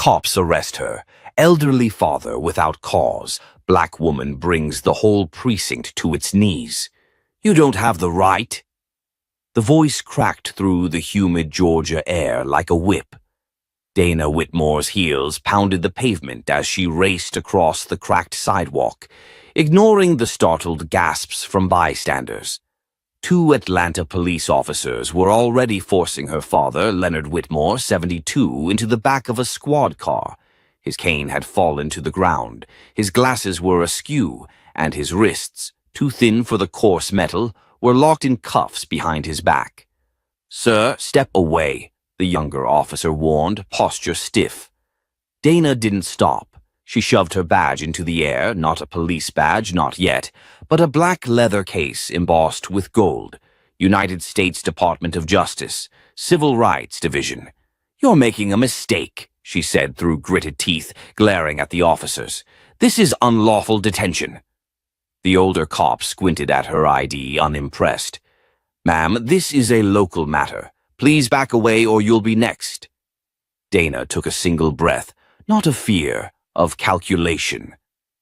Cops arrest her. Elderly father without cause. Black woman brings the whole precinct to its knees. You don't have the right. The voice cracked through the humid Georgia air like a whip. Dana Whitmore's heels pounded the pavement as she raced across the cracked sidewalk, ignoring the startled gasps from bystanders. 2 Atlanta police officers were already forcing her father, Leonard Whitmore, 72, into the back of a squad car. His cane had fallen to the ground, his glasses were askew, and his wrists, too thin for the coarse metal, were locked in cuffs behind his back. "Sir, step away," the younger officer warned, posture stiff. Dana didn't stop. She shoved her badge into the air, not a police badge, not yet, but a black leather case embossed with gold. United States Department of Justice, Civil Rights Division. "You're making a mistake," she said through gritted teeth, glaring at the officers. "This is unlawful detention." The older cop squinted at her ID, unimpressed. "Ma'am, this is a local matter. Please back away or you'll be next." Dana took a single breath, not of fear, of calculation.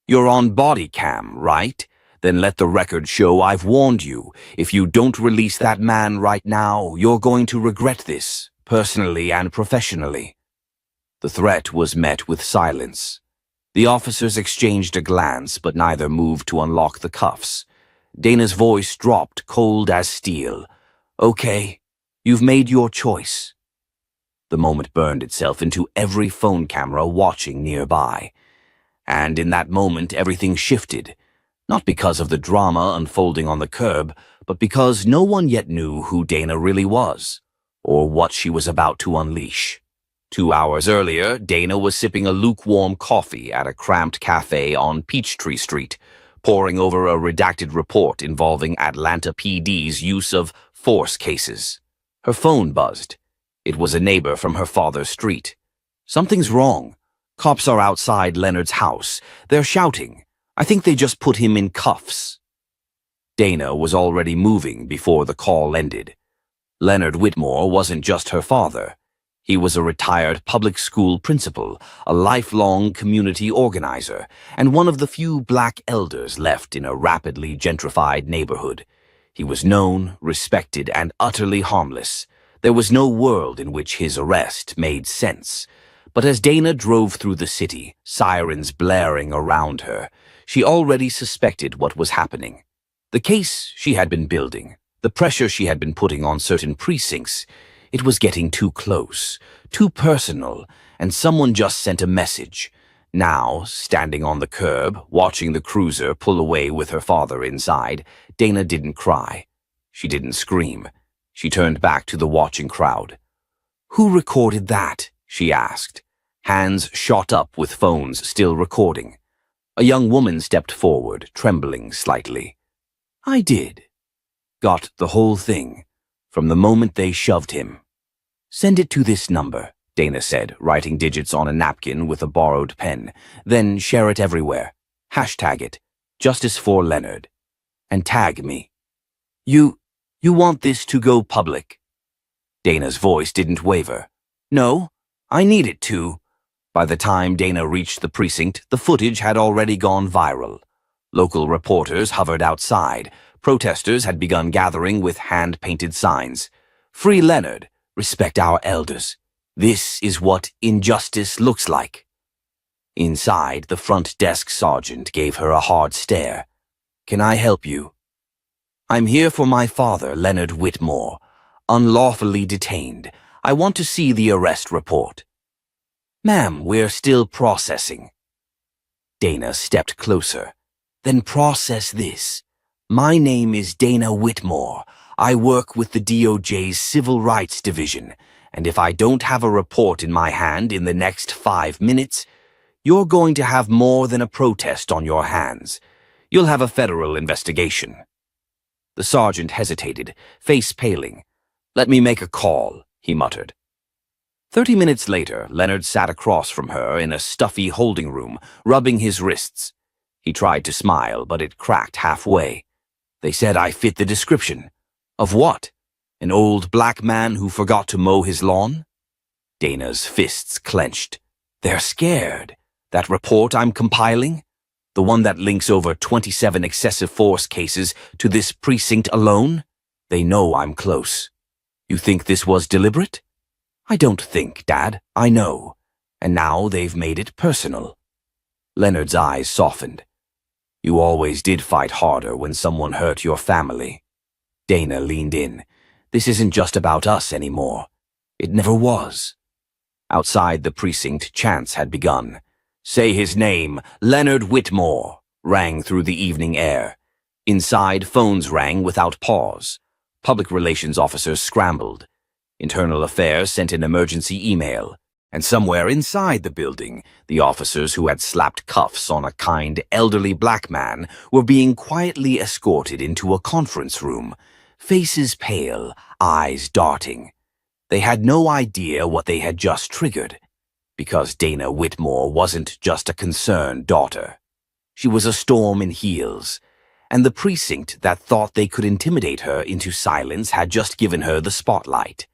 "You're on body cam, right? Then let the record show I've warned you. If you don't release that man right now, you're going to regret this, personally and professionally." The threat was met with silence. The officers exchanged a glance, but neither moved to unlock the cuffs. Dana's voice dropped cold as steel. "Okay, you've made your choice." The moment burned itself into every phone camera watching nearby. And in that moment, everything shifted. Not because of the drama unfolding on the curb, but because no one yet knew who Dana really was, or what she was about to unleash. 2 hours earlier, Dana was sipping a lukewarm coffee at a cramped cafe on Peachtree Street, poring over a redacted report involving Atlanta PD's use of force cases. Her phone buzzed. It was a neighbor from her father's street. "Something's wrong. Cops are outside Leonard's house. They're shouting. I think they just put him in cuffs." Dana was already moving before the call ended. Leonard Whitmore wasn't just her father. He was a retired public school principal, a lifelong community organizer, and one of the few black elders left in a rapidly gentrified neighborhood. He was known, respected, and utterly harmless. There was no world in which his arrest made sense. But as Dana drove through the city, sirens blaring around her, she already suspected what was happening. The case she had been building, the pressure she had been putting on certain precincts, it was getting too close, too personal, and someone just sent a message. Now, standing on the curb, watching the cruiser pull away with her father inside, Dana didn't cry. She didn't scream. She turned back to the watching crowd. "Who recorded that?" she asked. Hands shot up with phones still recording. A young woman stepped forward, trembling slightly. "I did. Got the whole thing, from the moment they shoved him." "Send it to this number," Dana said, writing digits on a napkin with a borrowed pen. "Then share it everywhere. Hashtag it, Justice for Leonard. And tag me. You want this to go public?" Dana's voice didn't waver. "No, I need it to." By the time Dana reached the precinct, the footage had already gone viral. Local reporters hovered outside. Protesters had begun gathering with hand-painted signs. "Free Leonard. Respect our elders. This is what injustice looks like." Inside, the front desk sergeant gave her a hard stare. "Can I help you?" "I'm here for my father, Leonard Whitmore. Unlawfully detained. I want to see the arrest report." "Ma'am, we're still processing." Dana stepped closer. "Then process this. My name is Dana Whitmore. I work with the DOJ's Civil Rights Division, and if I don't have a report in my hand in the next 5 minutes, you're going to have more than a protest on your hands. You'll have a federal investigation." The sergeant hesitated, face paling. "Let me make a call," he muttered. 30 minutes later, Leonard sat across from her in a stuffy holding room, rubbing his wrists. He tried to smile, but it cracked halfway. "They said I fit the description." "Of what? An old black man who forgot to mow his lawn?" Dana's fists clenched. They're scared. That report I'm compiling? The one that links over 27 excessive force cases to this precinct alone? They know I'm close. You think this was deliberate? I don't think, Dad. I know. And now they've made it personal. Leonard's eyes softened. You always did fight harder when someone hurt your family. Dana leaned in. This isn't just about us anymore. It never was. Outside the precinct, chants had begun. Say his name, Leonard Whitmore, rang through the evening air. Inside, phones rang without pause. Public relations officers scrambled. Internal Affairs sent an emergency email. And somewhere inside the building, the officers who had slapped cuffs on a kind, elderly black man were being quietly escorted into a conference room, faces pale, eyes darting. They had no idea what they had just triggered, because Dana Whitmore wasn't just a concerned daughter. She was a storm in heels, and the precinct that thought they could intimidate her into silence had just given her the spotlight.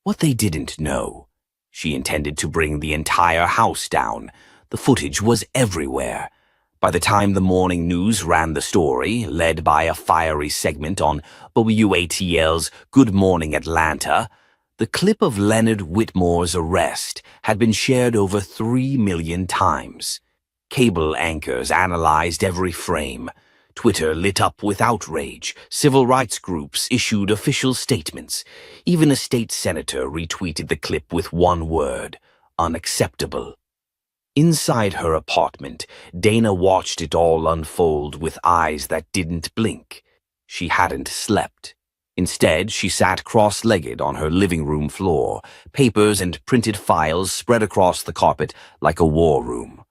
What they didn't know, she intended to bring the entire house down. The footage was everywhere. By the time the morning news ran the story, led by a fiery segment on WATL's Good Morning Atlanta, the clip of Leonard Whitmore's arrest had been shared over 3 million times. Cable anchors analyzed every frame. Twitter lit up with outrage. Civil rights groups issued official statements. Even a state senator retweeted the clip with one word: unacceptable. Inside her apartment, Dana watched it all unfold with eyes that didn't blink. She hadn't slept. Instead, she sat cross-legged on her living room floor, papers and printed files spread across the carpet like a war room.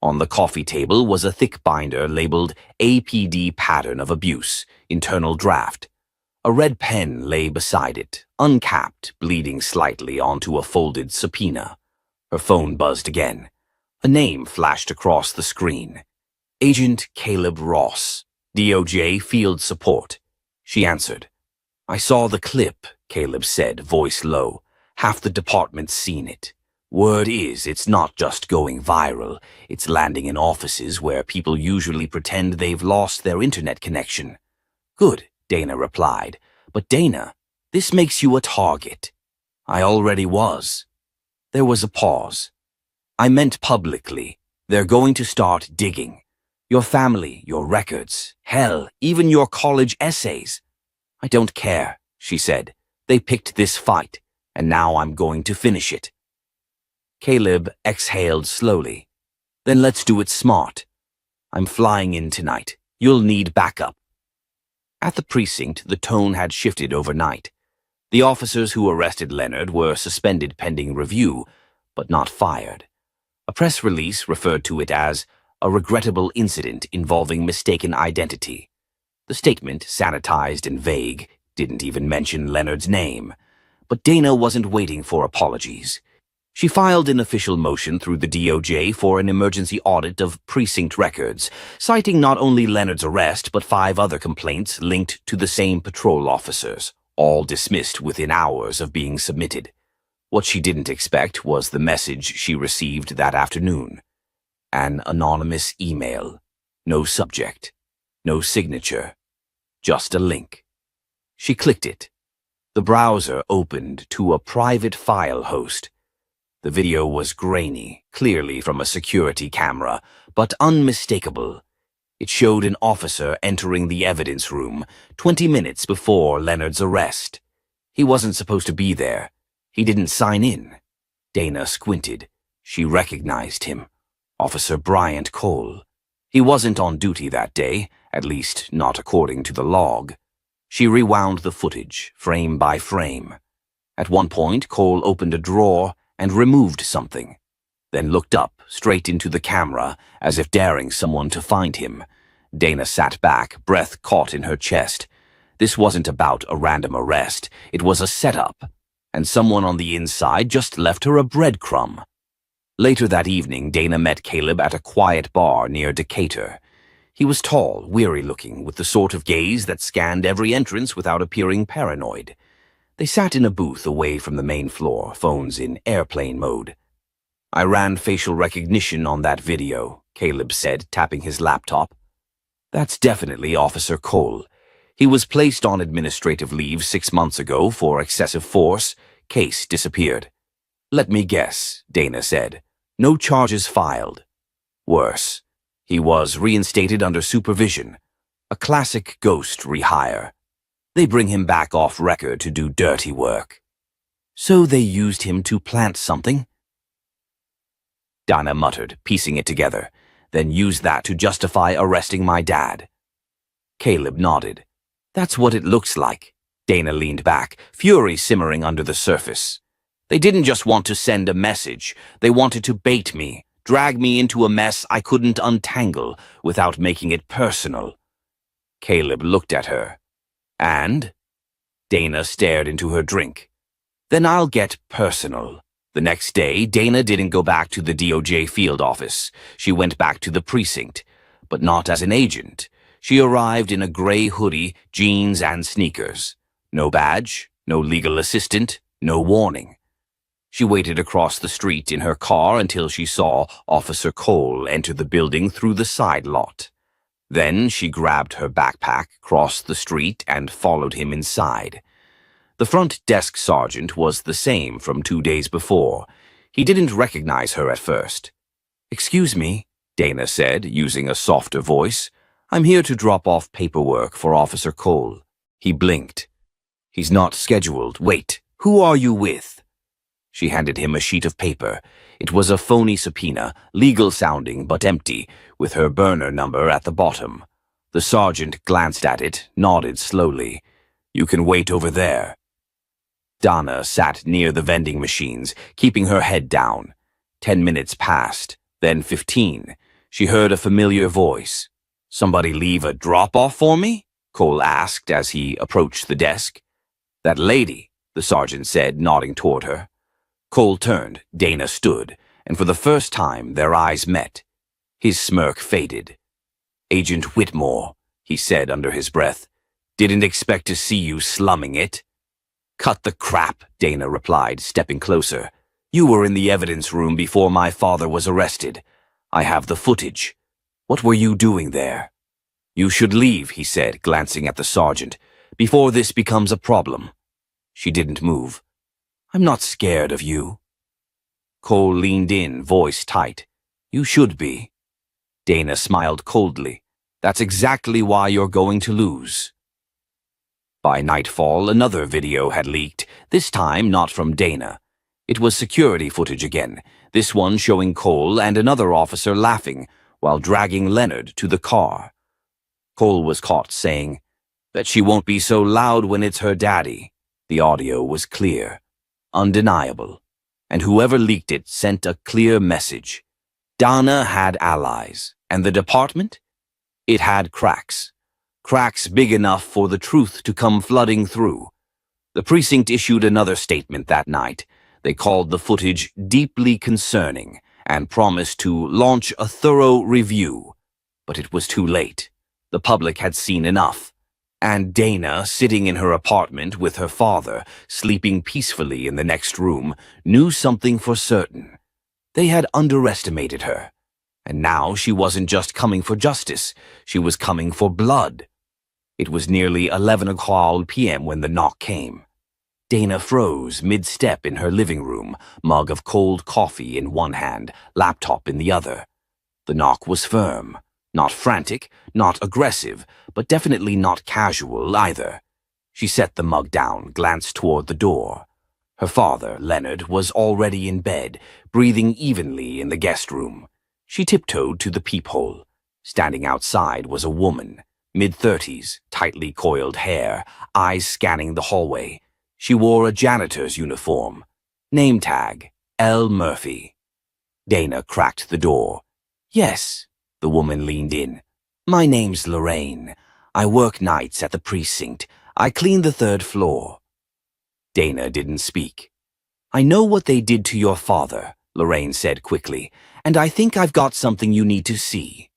On the coffee table was a thick binder labeled APD Pattern of Abuse, Internal Draft. A red pen lay beside it, uncapped, bleeding slightly onto a folded subpoena. Her phone buzzed again. A name flashed across the screen. Agent Caleb Ross, DOJ Field Support. She answered. I saw the clip, Caleb said, voice low. Half the department's seen it. Word is, it's not just going viral. It's landing in offices where people usually pretend they've lost their internet connection. Good, Dana replied. But Dana, this makes you a target. I already was. There was a pause. I meant publicly. They're going to start digging. Your family, your records, hell, even your college essays. I don't care, she said. They picked this fight, and now I'm going to finish it. Caleb exhaled slowly. Then let's do it smart. I'm flying in tonight. You'll need backup. At the precinct, the tone had shifted overnight. The officers who arrested Leonard were suspended pending review, but not fired. A press release referred to it as a regrettable incident involving mistaken identity. The statement, sanitized and vague, didn't even mention Leonard's name. But Dana wasn't waiting for apologies. She filed an official motion through the DOJ for an emergency audit of precinct records, citing not only Leonard's arrest but 5 other complaints linked to the same patrol officers, all dismissed within hours of being submitted. What she didn't expect was the message she received that afternoon. An anonymous email. No subject. No signature. Just a link. She clicked it. The browser opened to a private file host. The video was grainy, clearly from a security camera, but unmistakable. It showed an officer entering the evidence room 20 minutes before Leonard's arrest. He wasn't supposed to be there. He didn't sign in. Dana squinted. She recognized him. Officer Bryant Cole. He wasn't on duty that day, at least not according to the log. She rewound the footage, frame by frame. At one point, Cole opened a drawer and removed something, then looked up, straight into the camera, as if daring someone to find him. Dana sat back, breath caught in her chest. This wasn't about a random arrest. It was a setup, and someone on the inside just left her a breadcrumb. Later that evening, Dana met Caleb at a quiet bar near Decatur. He was tall, weary-looking, with the sort of gaze that scanned every entrance without appearing paranoid. They sat in a booth away from the main floor, phones in airplane mode. I ran facial recognition on that video, Caleb said, tapping his laptop. That's definitely Officer Cole. He was placed on administrative leave 6 months ago for excessive force. Case disappeared. Let me guess, Dana said. No charges filed. Worse, he was reinstated under supervision. A classic ghost rehire. They bring him back off record to do dirty work. So they used him to plant something? Dana muttered, piecing it together, then used that to justify arresting my dad. Caleb nodded. That's what it looks like. Dana leaned back, fury simmering under the surface. They didn't just want to send a message. They wanted to bait me, drag me into a mess I couldn't untangle without making it personal. Caleb looked at her. And? Dana stared into her drink. Then I'll get personal. The next day, Dana didn't go back to the DOJ field office. She went back to the precinct, but not as an agent. She arrived in a gray hoodie, jeans, and sneakers. No badge, no legal assistant, no warning. She waited across the street in her car until she saw Officer Cole enter the building through the side lot. Then she grabbed her backpack, crossed the street, and followed him inside. The front desk sergeant was the same from 2 days before. He didn't recognize her at first. "Excuse me," Dana said, using a softer voice. "I'm here to drop off paperwork for Officer Cole." He blinked. "He's not scheduled. Wait, who are you with?" She handed him a sheet of paper. It was a phony subpoena, legal-sounding but empty, with her burner number at the bottom. The sergeant glanced at it, nodded slowly. "You can wait over there." Dana sat near the vending machines, keeping her head down. 10 minutes passed, then 15. She heard a familiar voice. "Somebody leave a drop-off for me?" Cole asked as he approached the desk. "That lady," the sergeant said, nodding toward her. Cole turned, Dana stood, and for the first time their eyes met. His smirk faded. "Agent Whitmore," he said under his breath. "Didn't expect to see you slumming it." "Cut the crap," Dana replied, stepping closer. "You were in the evidence room before my father was arrested. I have the footage. What were you doing there?" "You should leave," he said, glancing at the sergeant, "before this becomes a problem." She didn't move. "I'm not scared of you." Cole leaned in, voice tight. "You should be." Dana smiled coldly. "That's exactly why you're going to lose." By nightfall, another video had leaked, this time not from Dana. It was security footage again, this one showing Cole and another officer laughing while dragging Leonard to the car. Cole was caught saying, "Bet she won't be so loud when it's her daddy." The audio was clear, undeniable, and whoever leaked it sent a clear message. Dana had allies, and the department? It had cracks. Cracks big enough for the truth to come flooding through. The precinct issued another statement that night. They called the footage deeply concerning and promised to launch a thorough review. But it was too late. The public had seen enough. And Dana, sitting in her apartment with her father, sleeping peacefully in the next room, knew something for certain. They had underestimated her. And now she wasn't just coming for justice, she was coming for blood. It was nearly 11 p.m. when the knock came. Dana froze mid-step in her living room, mug of cold coffee in one hand, laptop in the other. The knock was firm. Not frantic, not aggressive, but definitely not casual either. She set the mug down, glanced toward the door. Her father, Leonard, was already in bed, breathing evenly in the guest room. She tiptoed to the peephole. Standing outside was a woman, mid-30s, tightly coiled hair, eyes scanning the hallway. She wore a janitor's uniform. Name tag, L. Murphy. Dana cracked the door. "Yes." The woman leaned in. "My name's Lorraine. I work nights at the precinct. I clean the 3rd floor." Dana didn't speak. "I know what they did to your father," Lorraine said quickly, "and I think I've got something you need to see."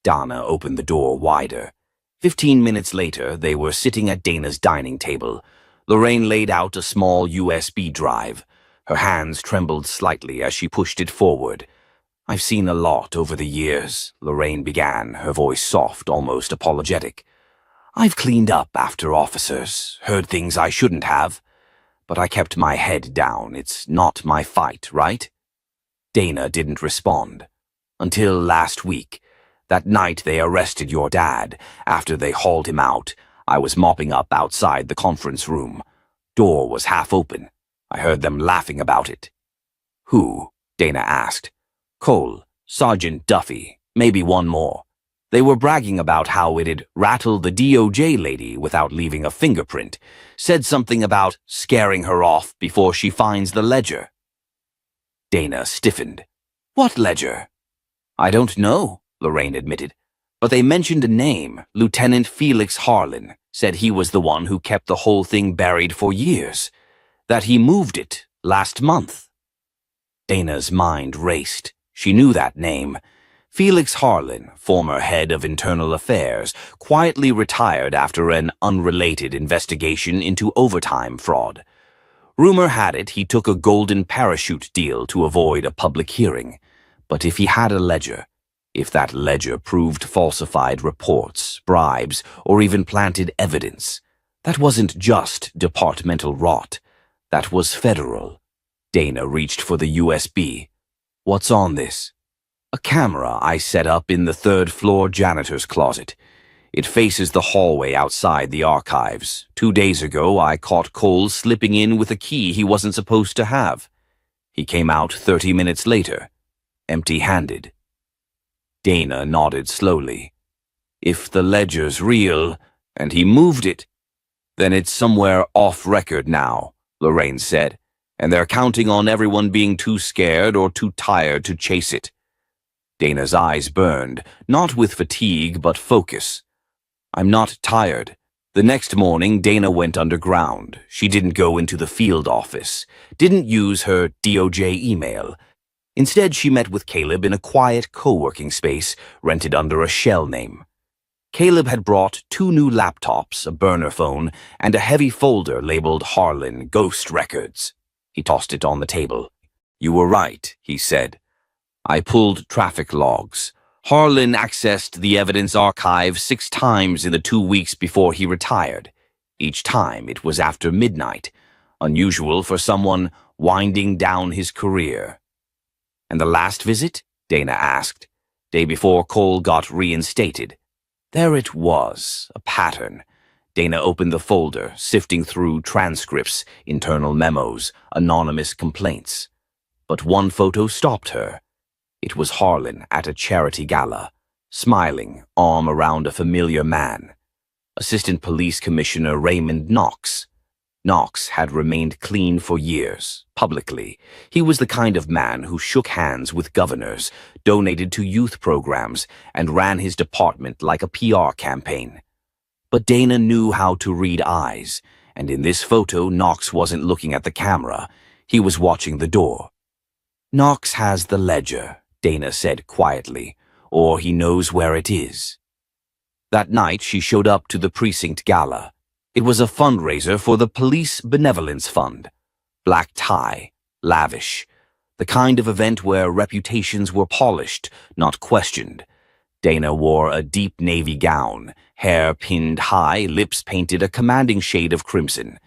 Dana opened the door wider. 15 minutes later, they were sitting at Dana's dining table. Lorraine laid out a small USB drive. Her hands trembled slightly as she pushed it forward. "I've seen a lot over the years," Lorraine began, her voice soft, almost apologetic. "I've cleaned up after officers, heard things I shouldn't have, but I kept my head down. It's not my fight, right?" Dana didn't respond. "Until last week. That night they arrested your dad. After they hauled him out, I was mopping up outside the conference room. Door was half open. I heard them laughing about it." "Who?" Dana asked. "Cole, Sergeant Duffy, maybe one more. They were bragging about how it'd rattle the DOJ lady without leaving a fingerprint. Said something about scaring her off before she finds the ledger." Dana stiffened. "What ledger?" "I don't know," Lorraine admitted. "But they mentioned a name, Lieutenant Felix Harlan. Said he was the one who kept the whole thing buried for years. That he moved it last month." Dana's mind raced. She knew that name. Felix Harlan, former head of internal affairs, quietly retired after an unrelated investigation into overtime fraud. Rumor had it he took a golden parachute deal to avoid a public hearing. But if he had a ledger, if that ledger proved falsified reports, bribes, or even planted evidence, that wasn't just departmental rot. That was federal. Dana reached for the USB. "What's on this?" "A camera I set up in the third-floor janitor's closet. It faces the hallway outside the archives. 2 days ago, I caught Cole slipping in with a key he wasn't supposed to have. He came out 30 minutes later, empty-handed." Dana nodded slowly. "If the ledger's real, and he moved it, then it's somewhere off-record now," Lorraine said, "and they're counting on everyone being too scared or too tired to chase it." Dana's eyes burned, not with fatigue but focus. "I'm not tired." The next morning, Dana went underground. She didn't go into the field office, didn't use her DOJ email. Instead, she met with Caleb in a quiet co-working space rented under a shell name. Caleb had brought 2 new laptops, a burner phone, and a heavy folder labeled Harlan Ghost Records. He tossed it on the table. "You were right," he said. "I pulled traffic logs. Harlan accessed the evidence archive 6 times in the 2 weeks before he retired. Each time it was after midnight, unusual for someone winding down his career." "And the last visit?" Dana asked. "Day before Cole got reinstated." There it was, a pattern. Dana opened the folder, sifting through transcripts, internal memos, anonymous complaints. But one photo stopped her. It was Harlan at a charity gala, smiling, arm around a familiar man. Assistant Police Commissioner Raymond Knox. Knox had remained clean for years, publicly. He was the kind of man who shook hands with governors, donated to youth programs, and ran his department like a PR campaign. But Dana knew how to read eyes, and in this photo, Knox wasn't looking at the camera. He was watching the door. "Knox has the ledger," Dana said quietly, "or he knows where it is." That night, she showed up to the Precinct gala. It was a fundraiser for the Police Benevolence Fund. Black tie, lavish, the kind of event where reputations were polished, not questioned. Dana wore a deep navy gown, hair pinned high, lips painted a commanding shade of crimson.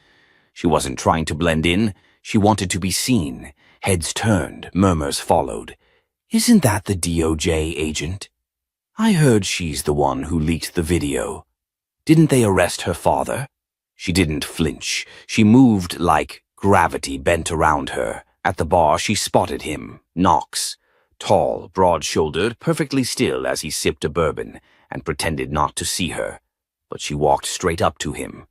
She wasn't trying to blend in, she wanted to be seen. Heads turned, murmurs followed. "Isn't that the DOJ agent? I heard she's the one who leaked the video. Didn't they arrest her father?" She didn't flinch. She moved like gravity bent around her. At the bar, she spotted him, Knox. Tall, broad-shouldered, perfectly still as he sipped a bourbon, and pretended not to see her. But she walked straight up to him.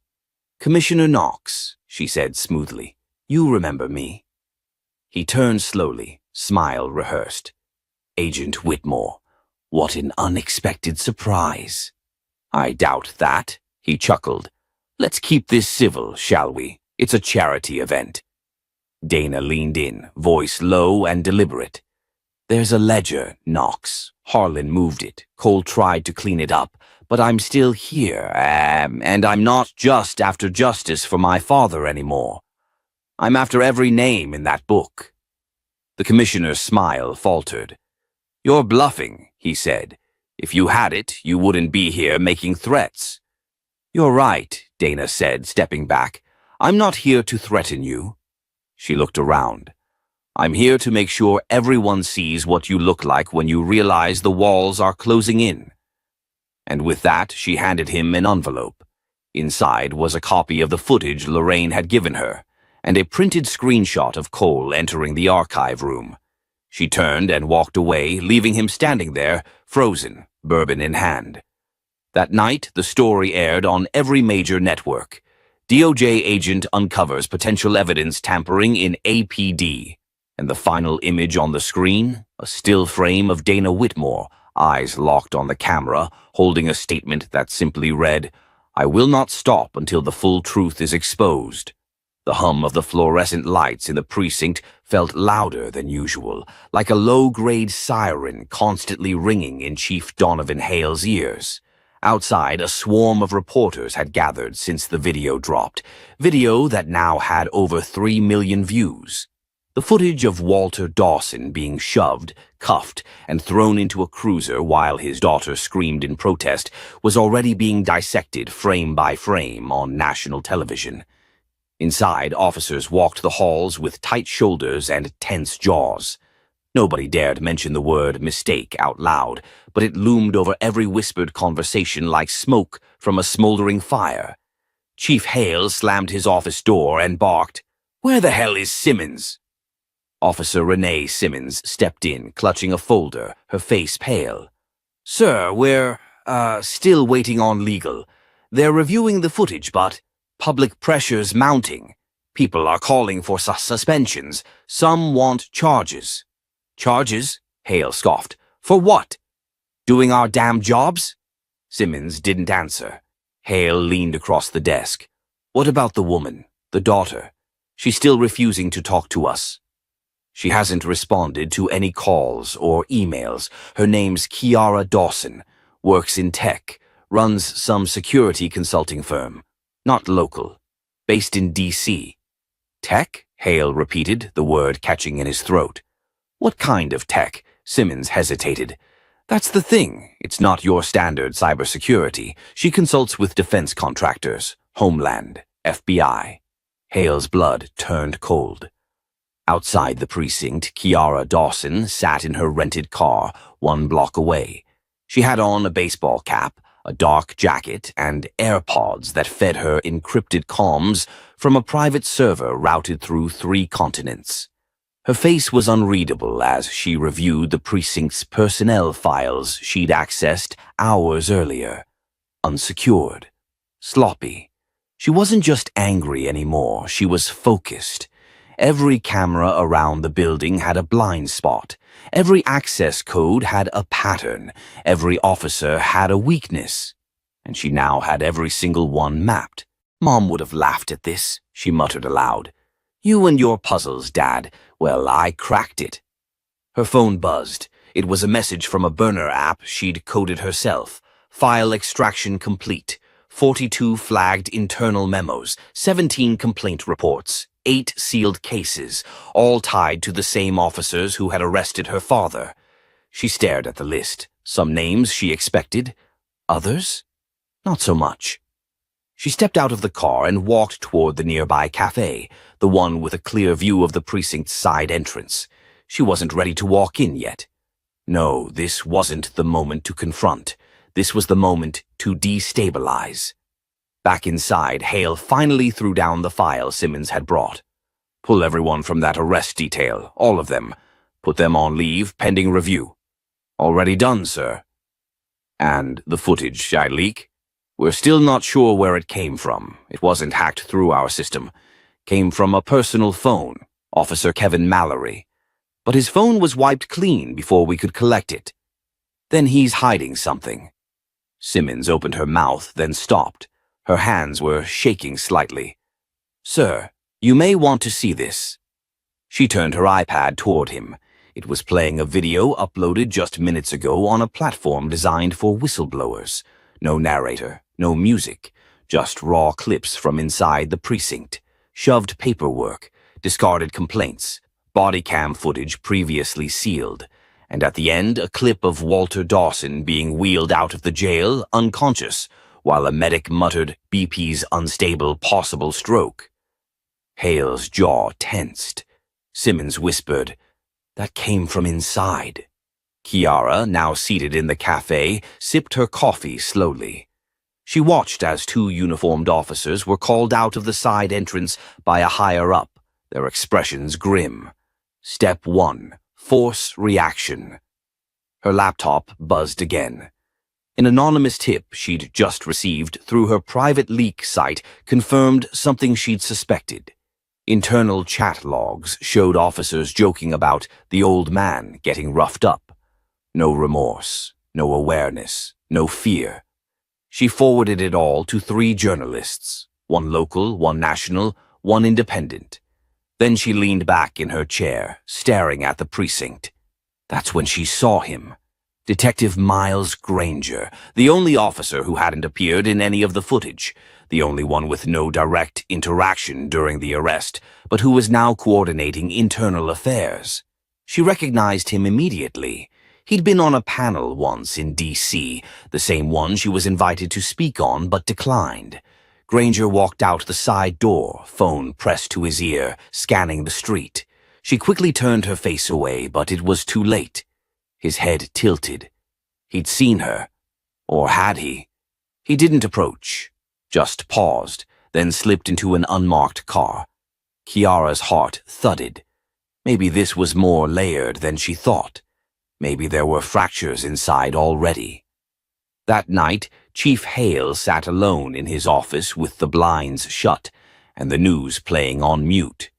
"Commissioner Knox," she said smoothly, "you remember me." He turned slowly, smile rehearsed. "Agent Whitmore, what an unexpected surprise." "I doubt that," he chuckled. "Let's keep this civil, shall we? It's a charity event." Dana leaned in, voice low and deliberate. "There's a ledger, Knox. Harlan moved it. Cole tried to clean it up, but I'm still here, and I'm not just after justice for my father anymore." I'm after every name in that book." The commissioner's smile faltered. "You're bluffing," he said. "If you had it, you wouldn't be here making threats." "You're right," Dana said, stepping back. "I'm not here to threaten you." She looked around. "I'm here to make sure everyone sees what you look like when you realize the walls are closing in." And with that, she handed him an envelope. Inside was a copy of the footage Lorraine had given her, and a printed screenshot of Cole entering the archive room. She turned and walked away, leaving him standing there, frozen, bourbon in hand. That night, the story aired on every major network. DOJ agent uncovers potential evidence tampering in APD. And the final image on the screen, a still frame of Dana Whitmore, eyes locked on the camera, holding a statement that simply read, "I will not stop until the full truth is exposed." The hum of the fluorescent lights in the precinct felt louder than usual, like a low-grade siren constantly ringing in Chief Donovan Hale's ears. Outside, a swarm of reporters had gathered since the video dropped, video that now had over 3 million views. The footage of Walter Dawson being shoved, cuffed, and thrown into a cruiser while his daughter screamed in protest was already being dissected frame by frame on national television. Inside, officers walked the halls with tight shoulders and tense jaws. Nobody dared mention the word mistake out loud, but it loomed over every whispered conversation like smoke from a smoldering fire. Chief Hale slammed his office door and barked, "Where the hell is Simmons?" Officer Renee Simmons stepped in, clutching a folder, her face pale. "Sir, we're, still waiting on legal. They're reviewing the footage, but public pressure's mounting. People are calling for suspensions. Some want charges." "Charges?" Hale scoffed. "For what? Doing our damn jobs?" Simmons didn't answer. Hale leaned across the desk. "What about the woman, the daughter? She's still refusing to talk to us." "She hasn't responded to any calls or emails. Her name's Kiara Dawson, works in tech, runs some security consulting firm. Not local. Based in D.C. "Tech?" Hale repeated, the word catching in his throat. "What kind of tech?" Simmons hesitated. "That's the thing. It's not your standard cybersecurity. She consults with defense contractors, Homeland, FBI. Hale's blood turned cold. Outside the precinct, Kiara Dawson sat in her rented car 1 block away. She had on a baseball cap, a dark jacket, and AirPods that fed her encrypted comms from a private server routed through 3 continents. Her face was unreadable as she reviewed the precinct's personnel files she'd accessed hours earlier. Unsecured. Sloppy. She wasn't just angry anymore, she was focused. Every camera around the building had a blind spot. Every access code had a pattern. Every officer had a weakness. And she now had every single one mapped. "Mom would have laughed at this," she muttered aloud. "You and your puzzles, Dad. Well, I cracked it." Her phone buzzed. It was a message from a burner app she'd coded herself. File extraction complete. 42 flagged internal memos, 17 complaint reports, 8 sealed cases, all tied to the same officers who had arrested her father. She stared at the list. Some names she expected. Others? Not so much. She stepped out of the car and walked toward the nearby cafe, the one with a clear view of the precinct's side entrance. She wasn't ready to walk in yet. No, this wasn't the moment to confront. This was the moment to destabilize. Back inside, Hale finally threw down the file Simmons had brought. "Pull everyone from that arrest detail, all of them. Put them on leave pending review." "Already done, sir." "And the footage I leak? We're still not sure where it came from. It wasn't hacked through our system. Came from a personal phone, Officer Kevin Mallory. But his phone was wiped clean before we could collect it. Then he's hiding something." Simmons opened her mouth, then stopped. Her hands were shaking slightly. "Sir, you may want to see this." She turned her iPad toward him. It was playing a video uploaded just minutes ago on a platform designed for whistleblowers. No narrator, no music, just raw clips from inside the precinct. Shoved paperwork, discarded complaints, body cam footage previously sealed, and at the end a clip of Walter Dawson being wheeled out of the jail unconscious, while a medic muttered BP's unstable possible stroke. Hale's jaw tensed. Simmons whispered, "That came from inside." Kiara, now seated in the cafe, sipped her coffee slowly. She watched as two uniformed officers were called out of the side entrance by a higher-up, their expressions grim. Step 1. Force reaction. Her laptop buzzed again. An anonymous tip she'd just received through her private leak site confirmed something she'd suspected. Internal chat logs showed officers joking about the old man getting roughed up. No remorse, no awareness, no fear. She forwarded it all to 3 journalists, one local, one national, one independent. Then she leaned back in her chair, staring at the precinct. That's when she saw him. Detective Miles Granger, the only officer who hadn't appeared in any of the footage, the only one with no direct interaction during the arrest, but who was now coordinating internal affairs. She recognized him immediately. He'd been on a panel once in D.C., the same one she was invited to speak on but declined. Granger walked out the side door, phone pressed to his ear, scanning the street. She quickly turned her face away, but it was too late. His head tilted. He'd seen her. Or had he? He didn't approach, just paused, then slipped into an unmarked car. Kiara's heart thudded. Maybe this was more layered than she thought. Maybe there were fractures inside already. That night, Chief Hale sat alone in his office with the blinds shut and the news playing on mute.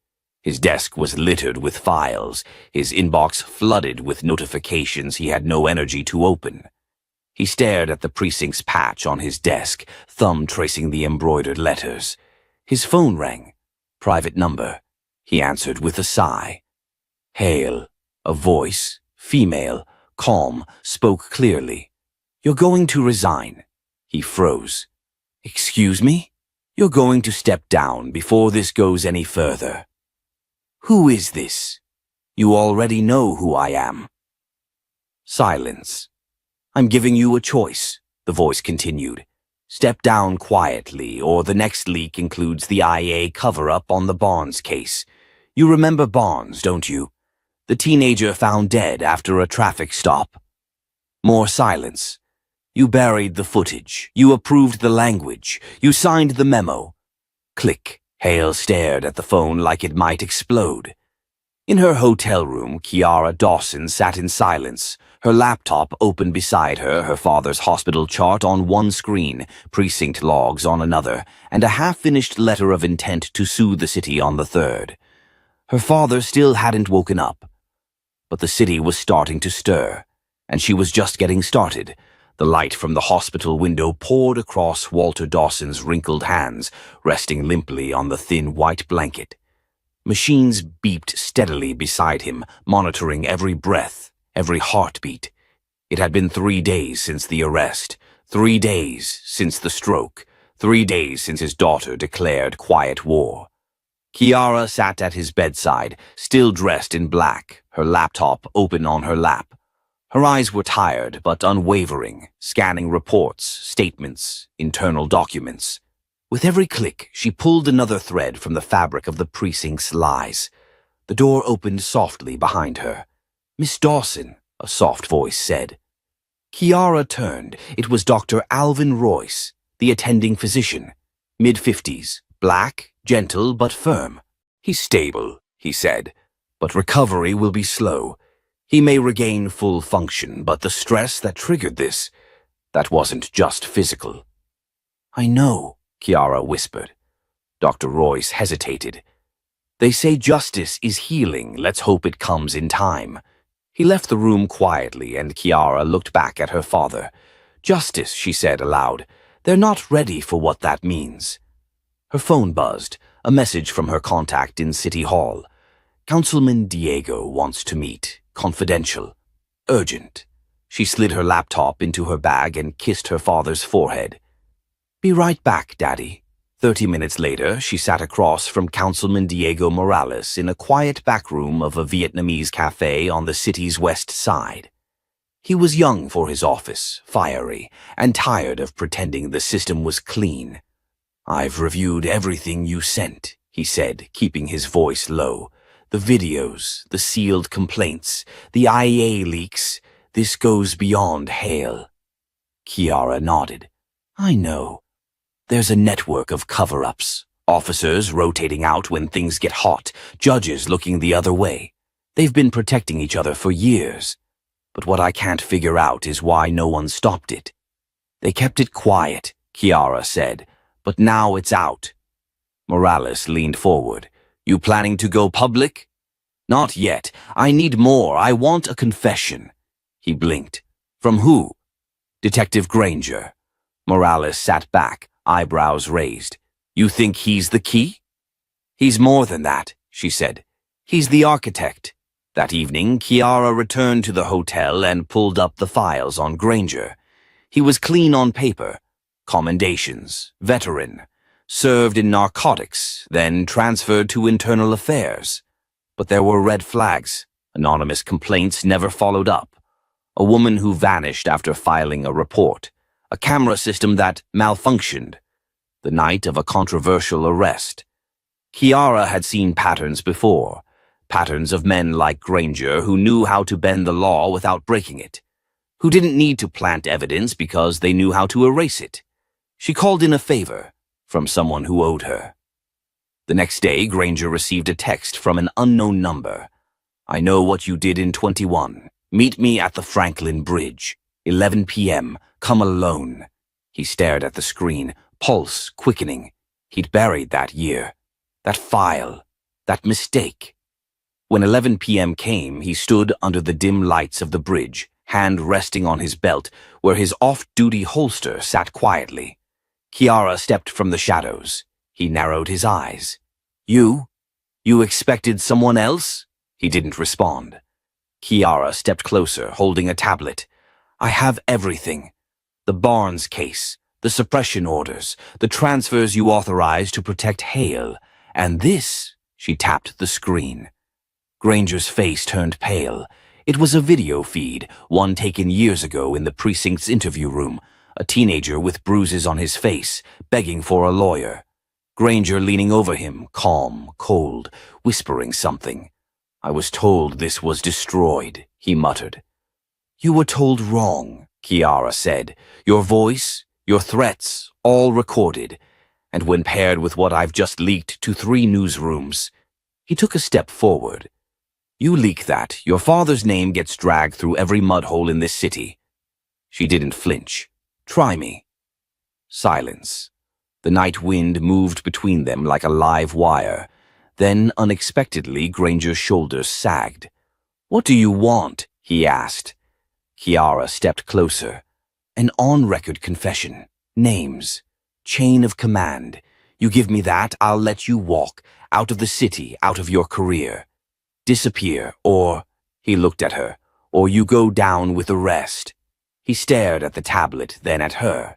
His desk was littered with files, his inbox flooded with notifications he had no energy to open. He stared at the precinct's patch on his desk, thumb tracing the embroidered letters. His phone rang. Private number. He answered with a sigh. Hale, a voice, female, calm, spoke clearly. "You're going to resign." He froze. "Excuse me? You're going to step down before this goes any further." "Who is this?" "You already know who I am." Silence. "I'm giving you a choice," the voice continued. "Step down quietly, or the next leak includes the IA cover-up on the Barnes case. You remember Barnes, don't you? The teenager found dead after a traffic stop." More silence. "You buried the footage. You approved the language. You signed the memo." Click. Hale stared at the phone like it might explode. In her hotel room, Kiara Dawson sat in silence, her laptop open beside her, her father's hospital chart on one screen, precinct logs on another, and a half-finished letter of intent to sue the city on the third. Her father still hadn't woken up. But the city was starting to stir, and she was just getting started. The light from the hospital window poured across Walter Dawson's wrinkled hands, resting limply on the thin white blanket. Machines beeped steadily beside him, monitoring every breath, every heartbeat. It had been 3 days since the arrest, 3 days since the stroke, 3 days since his daughter declared quiet war. Kiara sat at his bedside, still dressed in black, her laptop open on her lap. Her eyes were tired but unwavering, scanning reports, statements, internal documents. With every click, she pulled another thread from the fabric of the precinct's lies. The door opened softly behind her. "Miss Dawson," a soft voice said. Kiara turned. It was Dr. Alvin Royce, the attending physician. Mid-50s, black, gentle but firm. "He's stable," he said, "but recovery will be slow. He may regain full function, but the stress that triggered this, that wasn't just physical." "I know," Kiara whispered. Dr. Royce hesitated. "They say justice is healing. Let's hope it comes in time." He left the room quietly, and Kiara looked back at her father. "Justice," she said aloud. "They're not ready for what that means." Her phone buzzed, a message from her contact in City Hall. "Councilman Diego wants to meet. Confidential. Urgent." She slid her laptop into her bag and kissed her father's forehead. "Be right back, Daddy." 30 minutes later, she sat across from Councilman Diego Morales in a quiet back room of a Vietnamese cafe on the city's west side. He was young for his office, fiery, and tired of pretending the system was clean. "I've reviewed everything you sent," he said, keeping his voice low. "The videos, the sealed complaints, the IA leaks. This goes beyond Hale." Kiara nodded. "I know. There's a network of cover-ups. Officers rotating out when things get hot, judges looking the other way. They've been protecting each other for years. But what I can't figure out is why no one stopped it." "They kept it quiet," Kiara said, "but now it's out." Morales leaned forward. "You planning to go public?" "Not yet. I need more. I want a confession." He blinked. "From who?" "Detective Granger." Morales sat back, eyebrows raised. "You think he's the key?" "He's more than that," she said. "He's the architect." That evening, Kiara returned to the hotel and pulled up the files on Granger. He was clean on paper. Commendations, veteran, served in narcotics, then transferred to internal affairs. But there were red flags, anonymous complaints never followed up, a woman who vanished after filing a report, a camera system that malfunctioned, the night of a controversial arrest. Kiara had seen patterns before, patterns of men like Granger who knew how to bend the law without breaking it, who didn't need to plant evidence because they knew how to erase it. She called in a favor from someone who owed her. The next day, Granger received a text from an unknown number. "I know what you did in 21. Meet me at the Franklin Bridge. 11 p.m. Come alone." He stared at the screen, pulse quickening. He'd buried that year, that file, that mistake. When 11 p.m. came, he stood under the dim lights of the bridge, hand resting on his belt, where his off-duty holster sat quietly. Kiara stepped from the shadows. He narrowed his eyes. You expected someone else?" He didn't respond. Kiara stepped closer, holding a tablet. "I have everything. The Barnes case, the suppression orders, the transfers you authorized to protect Hale, and this," she tapped the screen. Granger's face turned pale. It was a video feed, one taken years ago in the Precinct's interview room, a teenager with bruises on his face, begging for a lawyer. Granger leaning over him, calm, cold, whispering something. "I was told this was destroyed," he muttered. "You were told wrong," Kiara said. "Your voice, your threats, all recorded. And when paired with what I've just leaked to 3 newsrooms." He took a step forward. "You leak that, your father's name gets dragged through every mudhole in this city." She didn't flinch. "Try me." Silence. The night wind moved between them like a live wire. Then, unexpectedly, Granger's shoulders sagged. "What do you want?" he asked. Kiara stepped closer. "An on-record confession. Names. Chain of command. You give me that, I'll let you walk, out of the city, out of your career. Disappear, or," he looked at her, "or you go down with the rest." He stared at the tablet, then at her.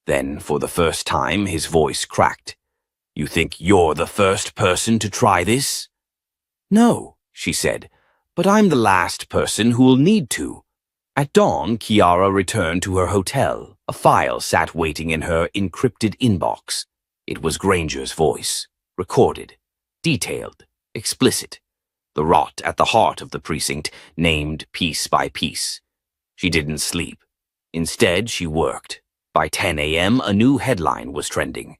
Then, for the first time, his voice cracked. "You think you're the first person to try this?" "No," she said, "but I'm the last person who'll need to." At dawn, Kiara returned to her hotel. A file sat waiting in her encrypted inbox. It was Granger's voice, recorded, detailed, explicit. The rot at the heart of the precinct, named piece by piece. She didn't sleep. Instead, she worked. By 10 a.m., a new headline was trending.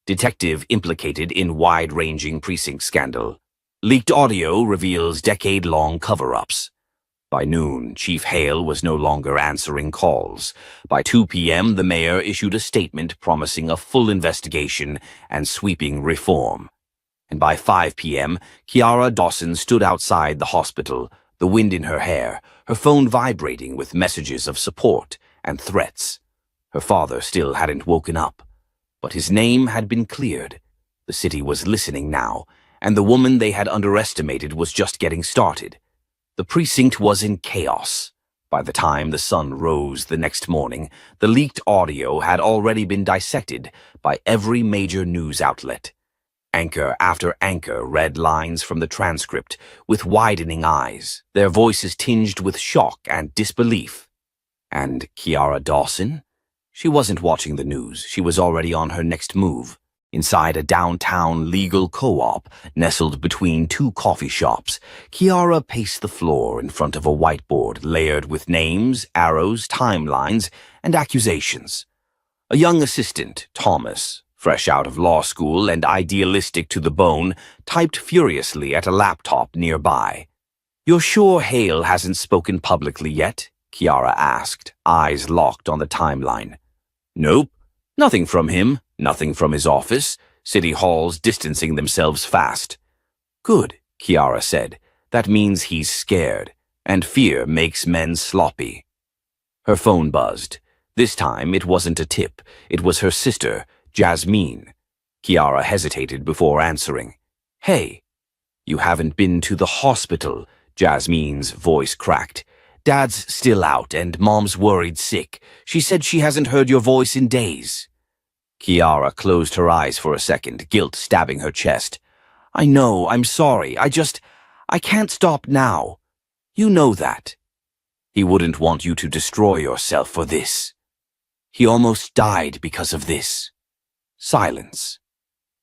Detective implicated in wide-ranging precinct scandal. Leaked audio reveals decade-long cover-ups. By noon, Chief Hale was no longer answering calls. By 2 p.m., the mayor issued a statement promising a full investigation and sweeping reform. And by 5 p.m., Kiara Dawson stood outside the hospital, the wind in her hair, her phone vibrating with messages of support and threats. Her father still hadn't woken up, but his name had been cleared. The city was listening now, and the woman they had underestimated was just getting started. The precinct was in chaos, By the time the sun rose the next morning, the leaked audio had already been dissected by every major news outlet. Anchor after anchor read lines from the transcript with widening eyes, their voices tinged with shock and disbelief. And Kiara Dawson? She wasn't watching the news. She was already on her next move. Inside a downtown legal co-op nestled between two coffee shops, Kiara paced the floor in front of a whiteboard layered with names, arrows, timelines, and accusations. A young assistant, Thomas, fresh out of law school and idealistic to the bone, typed furiously at a laptop nearby. "You're sure Hale hasn't spoken publicly yet?" Kiara asked, eyes locked on the timeline. "Nope. Nothing from him, nothing from his office. City Hall's distancing themselves fast." "Good," Kiara said. "That means he's scared, and fear makes men sloppy." Her phone buzzed. This time it wasn't a tip. It was her sister, Jasmine. Kiara hesitated before answering. "Hey." "You haven't been to the hospital," Jasmine's voice cracked. "Dad's still out and Mom's worried sick. She said she hasn't heard your voice in days." Kiara closed her eyes for a second, guilt stabbing her chest. "I know, I'm sorry. I can't stop now. You know that. He wouldn't want you to destroy yourself for this. He almost died because of this." Silence.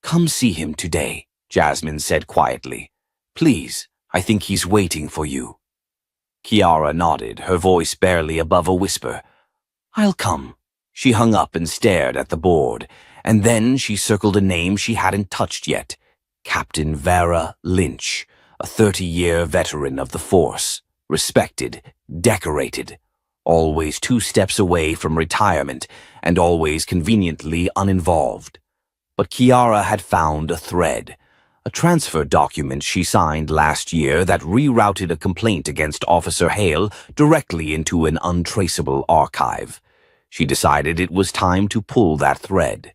"Come see him today," Jasmine said quietly. "Please, I think he's waiting for you." Kiara nodded, her voice barely above a whisper. "I'll come." She hung up and stared at the board, and then she circled a name she hadn't touched yet. Captain Vera Lynch, a 30-year veteran of the force, respected, decorated, always 2 steps away from retirement and always conveniently uninvolved. But Kiara had found a thread. A transfer document she signed last year that rerouted a complaint against Officer Hale directly into an untraceable archive. She decided it was time to pull that thread.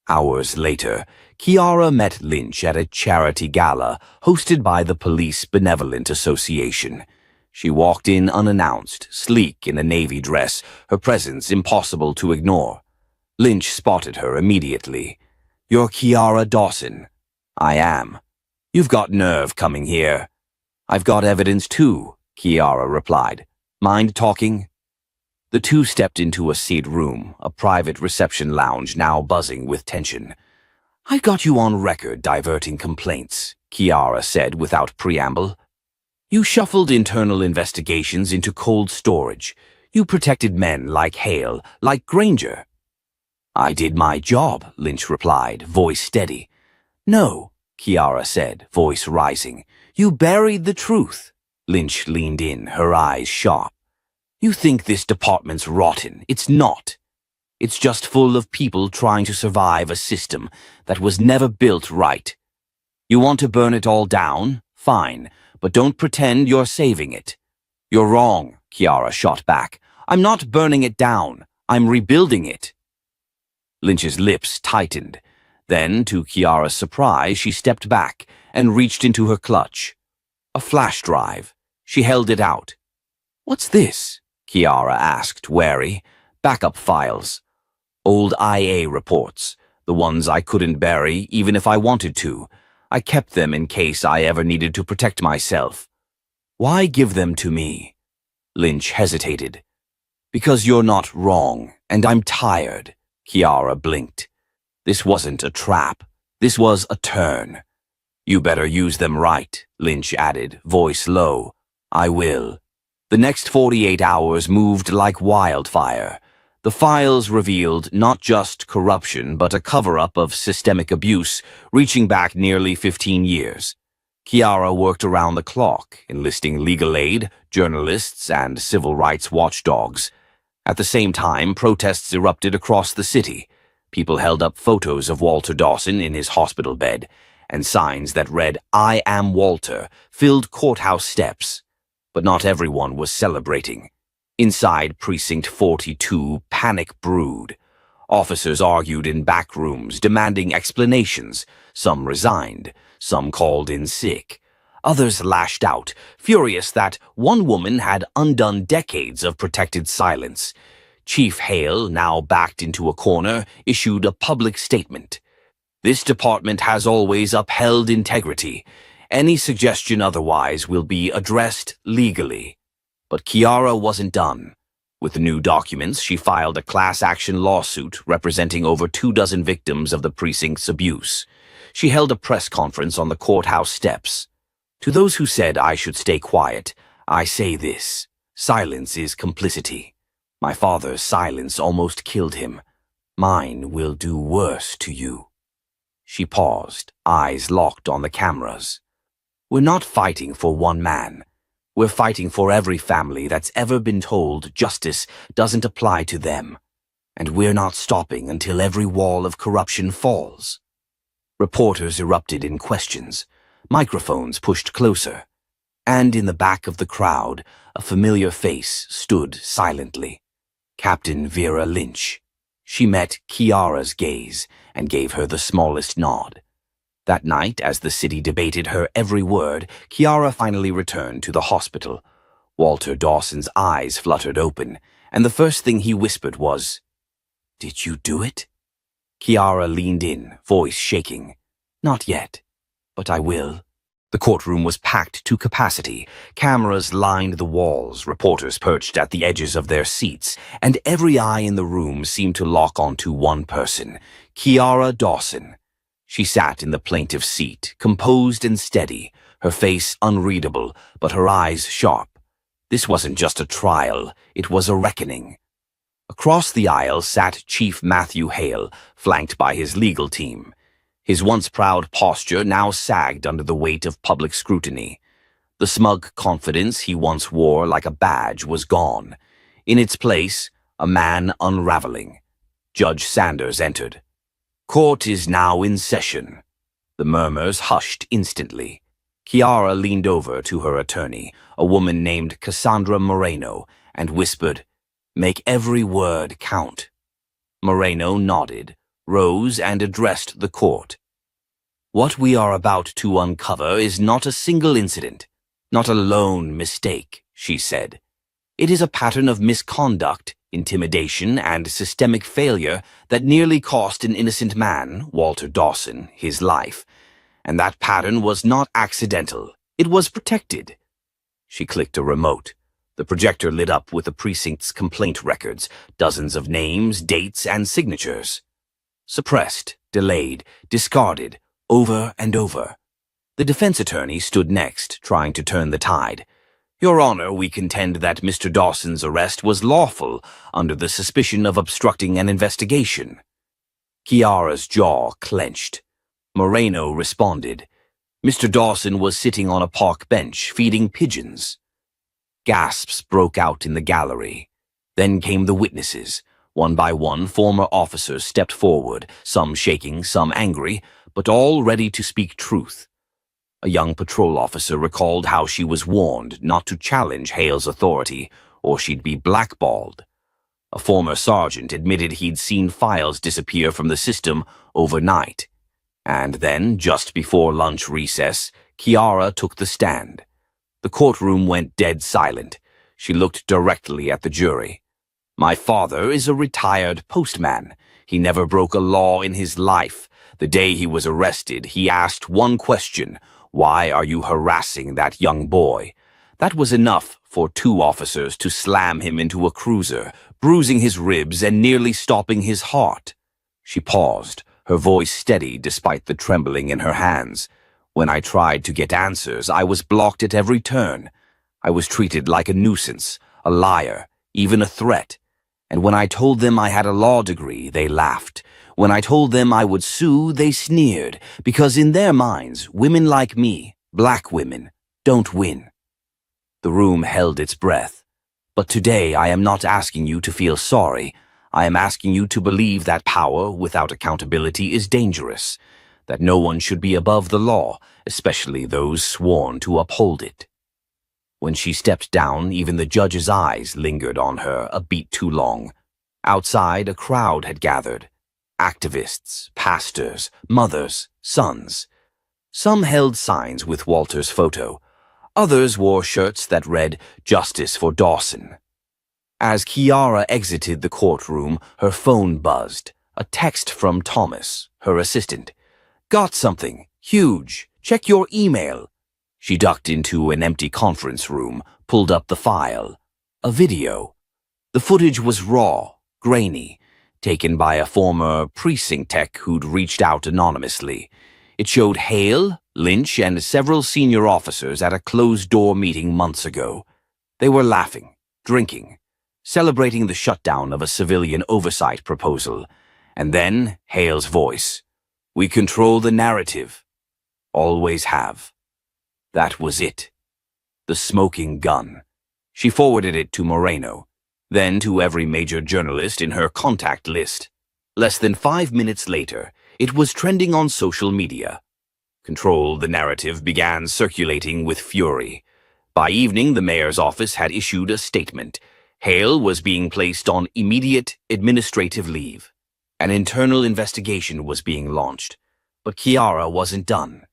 Hours later, Kiara met Lynch at a charity gala hosted by the Police Benevolent Association. She walked in unannounced, sleek in a navy dress, her presence impossible to ignore. Lynch spotted her immediately. "You're Kiara Dawson." "I am." "You've got nerve coming here." "I've got evidence too," Kiara replied. "Mind talking?" The two stepped into a seat room, a private reception lounge now buzzing with tension. "I got you on record diverting complaints," Kiara said without preamble. "You shuffled internal investigations into cold storage. You protected men like Hale, like Granger." "I did my job," Lynch replied, voice steady. "No," Kiara said, voice rising. "You buried the truth." Lynch leaned in, her eyes sharp. "You think this department's rotten. It's not. It's just full of people trying to survive a system that was never built right. You want to burn it all down? Fine, but don't pretend you're saving it." "You're wrong," Kiara shot back. "I'm not burning it down. I'm rebuilding it." Lynch's lips tightened. Then, to Kiara's surprise, she stepped back and reached into her clutch. A flash drive. She held it out. "What's this?" Kiara asked, wary. "Backup files. Old IA reports. The ones I couldn't bury, even if I wanted to. I kept them in case I ever needed to protect myself." "Why give them to me?" Lynch hesitated. "Because you're not wrong, and I'm tired." Kiara blinked. This wasn't a trap. This was a turn. "You better use them right," Lynch added, voice low. "I will." The next 48 hours moved like wildfire. The files revealed not just corruption, but a cover-up of systemic abuse reaching back nearly 15 years. Kiara worked around the clock, enlisting legal aid, journalists, and civil rights watchdogs. At the same time, protests erupted across the city. People held up photos of Walter Dawson in his hospital bed, and signs that read, "I am Walter," filled courthouse steps. But not everyone was celebrating. Inside Precinct 42, panic brewed. Officers argued in back rooms, demanding explanations. Some resigned, some called in sick. Others lashed out, furious that one woman had undone decades of protected silence. Chief Hale, now backed into a corner, issued a public statement. "This department has always upheld integrity. Any suggestion otherwise will be addressed legally." But Kiara wasn't done. With the new documents, she filed a class action lawsuit representing over 24 victims of the precinct's abuse. She held a press conference on the courthouse steps. "To those who said I should stay quiet, I say this: silence is complicity. My father's silence almost killed him. Mine will do worse to you." She paused, eyes locked on the cameras. "We're not fighting for one man. We're fighting for every family that's ever been told justice doesn't apply to them. And we're not stopping until every wall of corruption falls." Reporters erupted in questions. Microphones pushed closer. And in the back of the crowd, a familiar face stood silently. Captain Vera Lynch. She met Kiara's gaze and gave her the smallest nod. That night, as the city debated her every word, Kiara finally returned to the hospital. Walter Dawson's eyes fluttered open, and the first thing he whispered was, "Did you do it?" Kiara leaned in, voice shaking. "Not yet, but I will." The courtroom was packed to capacity. Cameras lined the walls, reporters perched at the edges of their seats, and every eye in the room seemed to lock onto one person, Kiara Dawson. She sat in the plaintiff's seat, composed and steady, her face unreadable, but her eyes sharp. This wasn't just a trial, it was a reckoning. Across the aisle sat Chief Matthew Hale, flanked by his legal team. His once proud posture now sagged under the weight of public scrutiny. The smug confidence he once wore like a badge was gone. In its place, a man unraveling. Judge Sanders entered. "Court is now in session." The murmurs hushed instantly. Kiara leaned over to her attorney, a woman named Cassandra Moreno, and whispered, "Make every word count." Moreno nodded, rose, and addressed the court. "What we are about to uncover is not a single incident, not a lone mistake," she said. "It is a pattern of misconduct, intimidation, and systemic failure that nearly cost an innocent man, Walter Dawson, his life. And that pattern was not accidental. It was protected." She clicked a remote. The projector lit up with the precinct's complaint records, dozens of names, dates, and signatures. Suppressed, delayed, discarded, over and over. The defense attorney stood next, trying to turn the tide. "Your Honor, we contend that Mr. Dawson's arrest was lawful under the suspicion of obstructing an investigation." Kiara's jaw clenched. Moreno responded. "Mr. Dawson was sitting on a park bench, feeding pigeons." Gasps broke out in the gallery. Then came the witnesses. One by one, former officers stepped forward, some shaking, some angry, but all ready to speak truth. A young patrol officer recalled how she was warned not to challenge Hale's authority, or she'd be blackballed. A former sergeant admitted he'd seen files disappear from the system overnight. And then, just before lunch recess, Kiara took the stand. The courtroom went dead silent. She looked directly at the jury. "My father is a retired postman. He never broke a law in his life. The day he was arrested, he asked one question: 'Why are you harassing that young boy?' That was enough for two officers to slam him into a cruiser, bruising his ribs and nearly stopping his heart." She paused, her voice steady despite the trembling in her hands. "When I tried to get answers, I was blocked at every turn. I was treated like a nuisance, a liar, even a threat. And when I told them I had a law degree, they laughed. When I told them I would sue, they sneered, because in their minds, women like me, black women, don't win." The room held its breath. "But today I am not asking you to feel sorry. I am asking you to believe that power without accountability is dangerous, that no one should be above the law, especially those sworn to uphold it." When she stepped down, even the judge's eyes lingered on her a beat too long. Outside, a crowd had gathered. Activists, pastors, mothers, sons. Some held signs with Walter's photo. Others wore shirts that read, "Justice for Dawson." As Kiara exited the courtroom, her phone buzzed. A text from Thomas, her assistant. "Got something. Huge. Check your email." She ducked into an empty conference room, pulled up the file. A video. The footage was raw, grainy, taken by a former precinct tech who'd reached out anonymously. It showed Hale, Lynch, and several senior officers at a closed-door meeting months ago. They were laughing, drinking, celebrating the shutdown of a civilian oversight proposal. And then Hale's voice. "We control the narrative. Always have." That was it. The smoking gun. She forwarded it to Moreno, then to every major journalist in her contact list. Less than 5 minutes later, it was trending on social media. Control the narrative began circulating with fury. By evening, the mayor's office had issued a statement. Hale was being placed on immediate administrative leave. An internal investigation was being launched. But Kiara wasn't done.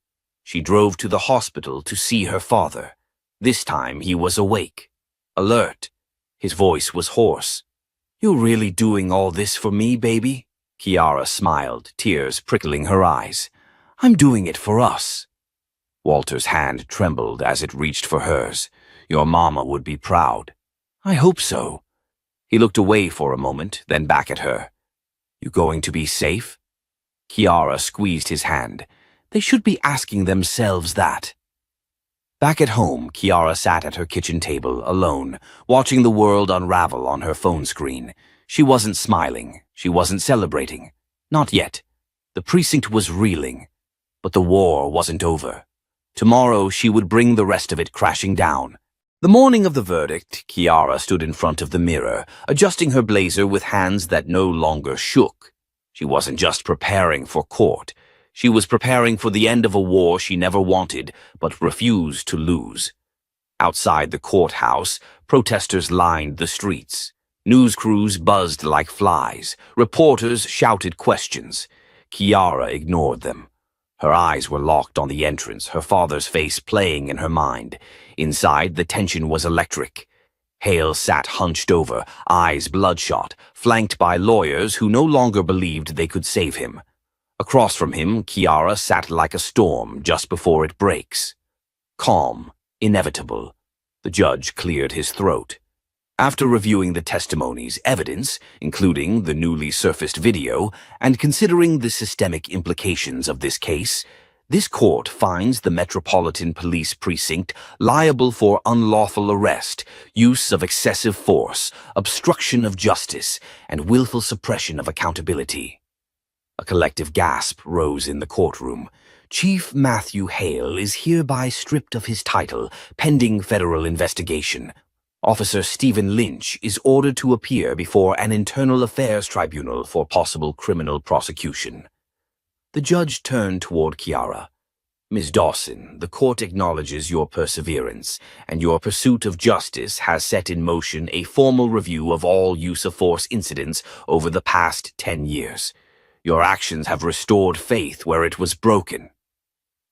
She drove to the hospital to see her father. This time he was awake, alert. His voice was hoarse. "You really doing all this for me, baby?" Kiara smiled, tears prickling her eyes. "I'm doing it for us." Walter's hand trembled as it reached for hers. "Your mama would be proud." "I hope so." He looked away for a moment, then back at her. "You going to be safe?" Kiara squeezed his hand. They should be asking themselves that. Back at home, Kiara sat at her kitchen table, alone, watching the world unravel on her phone screen. She wasn't smiling. She wasn't celebrating. Not yet. The precinct was reeling. But the war wasn't over. Tomorrow she would bring the rest of it crashing down. The morning of the verdict, Kiara stood in front of the mirror, adjusting her blazer with hands that no longer shook. She wasn't just preparing for court. She was preparing for the end of a war she never wanted, but refused to lose. Outside the courthouse, protesters lined the streets. News crews buzzed like flies. Reporters shouted questions. Kiara ignored them. Her eyes were locked on the entrance, her father's face playing in her mind. Inside, the tension was electric. Hale sat hunched over, eyes bloodshot, flanked by lawyers who no longer believed they could save him. Across from him, Kiara sat like a storm just before it breaks. Calm, inevitable. The judge cleared his throat. After reviewing the testimony's evidence, including the newly surfaced video, and considering the systemic implications of this case, this court finds the Metropolitan Police Precinct liable for unlawful arrest, use of excessive force, obstruction of justice, and willful suppression of accountability. A collective gasp rose in the courtroom. Chief Matthew Hale is hereby stripped of his title, pending federal investigation. Officer Stephen Lynch is ordered to appear before an internal affairs tribunal for possible criminal prosecution. The judge turned toward Kiara. "Ms. Dawson, the court acknowledges your perseverance, and your pursuit of justice has set in motion a formal review of all use-of-force incidents over the past 10 years. Your actions have restored faith where it was broken."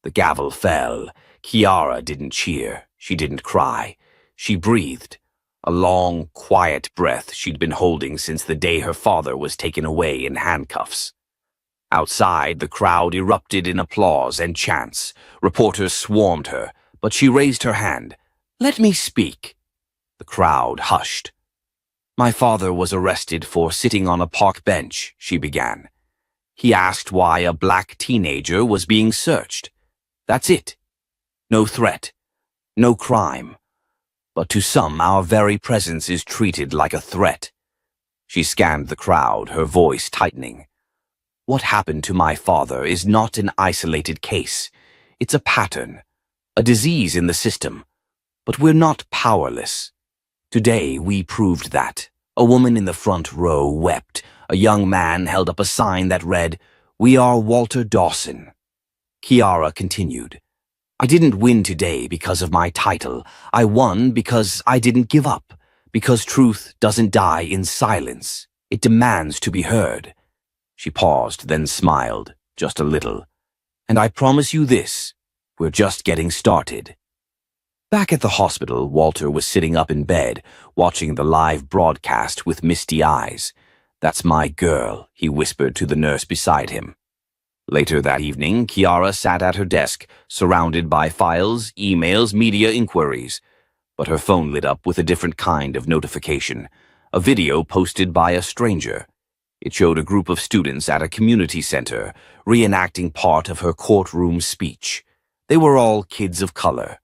The gavel fell. Kiara didn't cheer. She didn't cry. She breathed. A long, quiet breath she'd been holding since the day her father was taken away in handcuffs. Outside, the crowd erupted in applause and chants. Reporters swarmed her, but she raised her hand. "Let me speak." The crowd hushed. "My father was arrested for sitting on a park bench," she began. "He asked why a black teenager was being searched. That's it. No threat. No crime. But to some, our very presence is treated like a threat." She scanned the crowd, her voice tightening. "What happened to my father is not an isolated case. It's a pattern, a disease in the system. But we're not powerless. Today, we proved that. A woman in the front row wept. A young man held up a sign that read, "We are Walter Dawson." Kiara continued. "I didn't win today because of my title. I won because I didn't give up, because truth doesn't die in silence. It demands to be heard." She paused, then smiled, just a little. "And I promise you this, We're just getting started. Back at the hospital, Walter was sitting up in bed, watching the live broadcast with misty eyes. "That's my girl," he whispered to the nurse beside him. Later that evening, Kiara sat at her desk, surrounded by files, emails, media inquiries. But her phone lit up with a different kind of notification, a video posted by a stranger. It showed a group of students at a community center, reenacting part of her courtroom speech. They were all kids of color.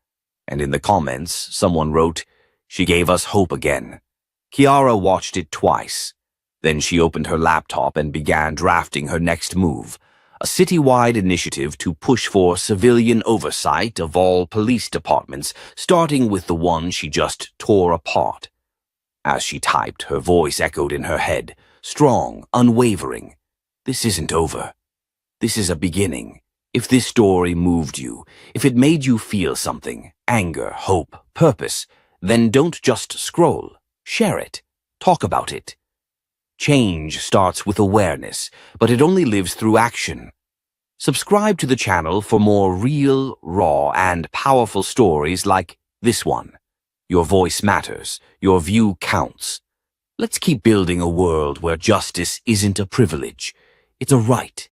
And in the comments, someone wrote, "She gave us hope again." Kiara watched it twice. Then she opened her laptop and began drafting her next move, a citywide initiative to push for civilian oversight of all police departments, starting with the one she just tore apart. As she typed, her voice echoed in her head, strong, unwavering. "This isn't over. This is a beginning. If this story moved you, if it made you feel something, anger, hope, purpose, then don't just scroll. Share it. Talk about it. Change starts with awareness, but it only lives through action. Subscribe to the channel for more real, raw, and powerful stories like this one. Your voice matters. Your view counts. Let's keep building a world where justice isn't a privilege. It's a right.